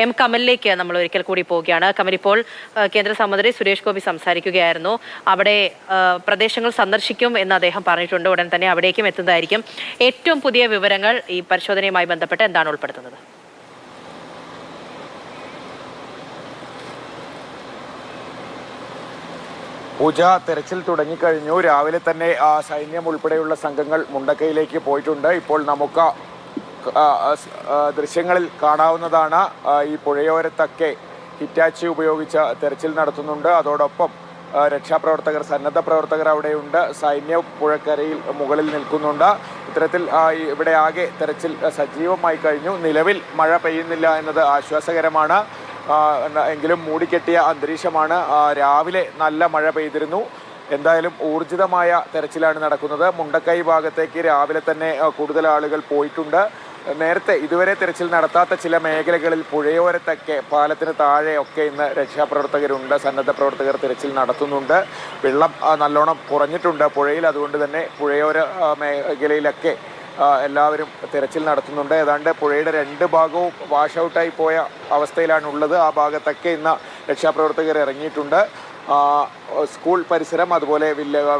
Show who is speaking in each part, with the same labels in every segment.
Speaker 1: M കമലിലേക്ക് നമ്മൾ ഒരിക്കൽ കൂടി പോവുകയാണ്. കമൽ, ഇപ്പോൾ കേന്ദ്ര സഹമന്ത്രി സുരേഷ് ഗോപി സംസാരിക്കുകയായിരുന്നു. അവിടെ പ്രദേശങ്ങൾ സന്ദർശിക്കും എന്ന് അദ്ദേഹം പറഞ്ഞിട്ടുണ്ട്. ഉടൻ തന്നെ അവിടേക്കും എത്തുന്നതായിരിക്കും. ഏറ്റവും പുതിയ വിവരങ്ങൾ ഈ പരിശോധനയുമായി ബന്ധപ്പെട്ട് എന്താണ് ഉൾപ്പെടുത്തുന്നത്?
Speaker 2: പൂജ, തെരച്ചിൽ തുടങ്ങിക്കഴിഞ്ഞു. രാവിലെ തന്നെ സൈന്യം ഉൾപ്പെടെയുള്ള സംഘങ്ങൾ മുണ്ടക്കയിലേക്ക് പോയിട്ടുണ്ട്. ഇപ്പോൾ നമുക്ക് ദൃശ്യങ്ങളിൽ കാണാവുന്നതാണ്. ഈ പുഴയോരത്തൊക്കെ ഹിറ്റാച്ചി ഉപയോഗിച്ച് തെരച്ചിൽ നടത്തുന്നുണ്ട്. അതോടൊപ്പം രക്ഷാപ്രവർത്തകർ, സന്നദ്ധ പ്രവർത്തകർ അവിടെയുണ്ട്. സൈന്യം പുഴക്കരയിൽ മുകളിൽ നിൽക്കുന്നുണ്ട്. ഇത്തരത്തിൽ ഇവിടെ ആകെ തെരച്ചിൽ സജീവമായി കഴിഞ്ഞു. നിലവിൽ മഴ പെയ്യുന്നില്ല എന്നത് ആശ്വാസകരമാണ്. എങ്കിലും മൂടിക്കെട്ടിയ അന്തരീക്ഷമാണ്. രാവിലെ നല്ല മഴ പെയ്തിരുന്നു. എന്തായാലും ഊർജിതമായ തെരച്ചിലാണ് നടക്കുന്നത്. മുണ്ടക്കൈ ഭാഗത്തേക്ക് രാവിലെ തന്നെ കൂടുതൽ ആളുകൾ പോയിട്ടുണ്ട്. നേരത്തെ ഇതുവരെ തെരച്ചിൽ നടത്താത്ത ചില മേഖലകളിൽ പുഴയോരത്തൊക്കെ പാലത്തിന് താഴെയൊക്കെ ഇന്ന് രക്ഷാപ്രവർത്തകരുണ്ട്, സന്നദ്ധ പ്രവർത്തകർ തെരച്ചിൽ നടത്തുന്നുണ്ട്. വെള്ളം നല്ലോണം കുറഞ്ഞിട്ടുണ്ട് പുഴയിൽ. അതുകൊണ്ട് തന്നെ പുഴയോര മേഖലയിലൊക്കെ എല്ലാവരും തെരച്ചിൽ നടത്തുന്നുണ്ട്. ഏതാണ്ട് പുഴയുടെ രണ്ട് ഭാഗവും വാഷ് ഔട്ടായി പോയ അവസ്ഥയിലാണ് ഉള്ളത്. ആ ഭാഗത്തൊക്കെ ഇന്ന് രക്ഷാപ്രവർത്തകർ ഇറങ്ങിയിട്ടുണ്ട്. സ്കൂൾ പരിസരം, അതുപോലെ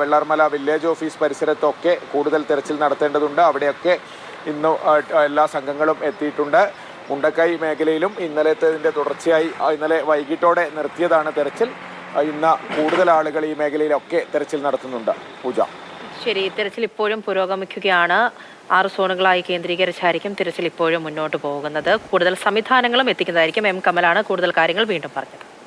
Speaker 2: വെള്ളാർമല വില്ലേജ് ഓഫീസ് പരിസരത്തൊക്കെ കൂടുതൽ തെരച്ചിൽ നടത്തേണ്ടതുണ്ട്. അവിടെയൊക്കെ ഇന്ന് എല്ലാ സംഘങ്ങളും എത്തിയിട്ടുണ്ട്. മുണ്ടക്കൈ മേഖലയിലും ഇന്നലത്തേതിൻ്റെ തുടർച്ചയായി ഇന്നലെ വൈകിട്ടോടെ നിർത്തിയതാണ് തെരച്ചിൽ. ഇന്ന് കൂടുതൽ ആളുകൾ ഈ മേഖലയിലൊക്കെ തെരച്ചിൽ നടത്തുന്നുണ്ട്. പൂജ,
Speaker 1: ശരി. തെരച്ചിൽ ഇപ്പോഴും പുരോഗമിക്കുകയാണ്. 6 സോണുകളായി കേന്ദ്രീകരിച്ചായിരിക്കും തിരച്ചിൽ ഇപ്പോഴും മുന്നോട്ട് പോകുന്നത്. കൂടുതൽ സംവിധാനങ്ങളും എത്തിക്കുന്നതായിരിക്കും. എം കമലാണ് കൂടുതൽ കാര്യങ്ങൾ വീണ്ടും പറഞ്ഞത്.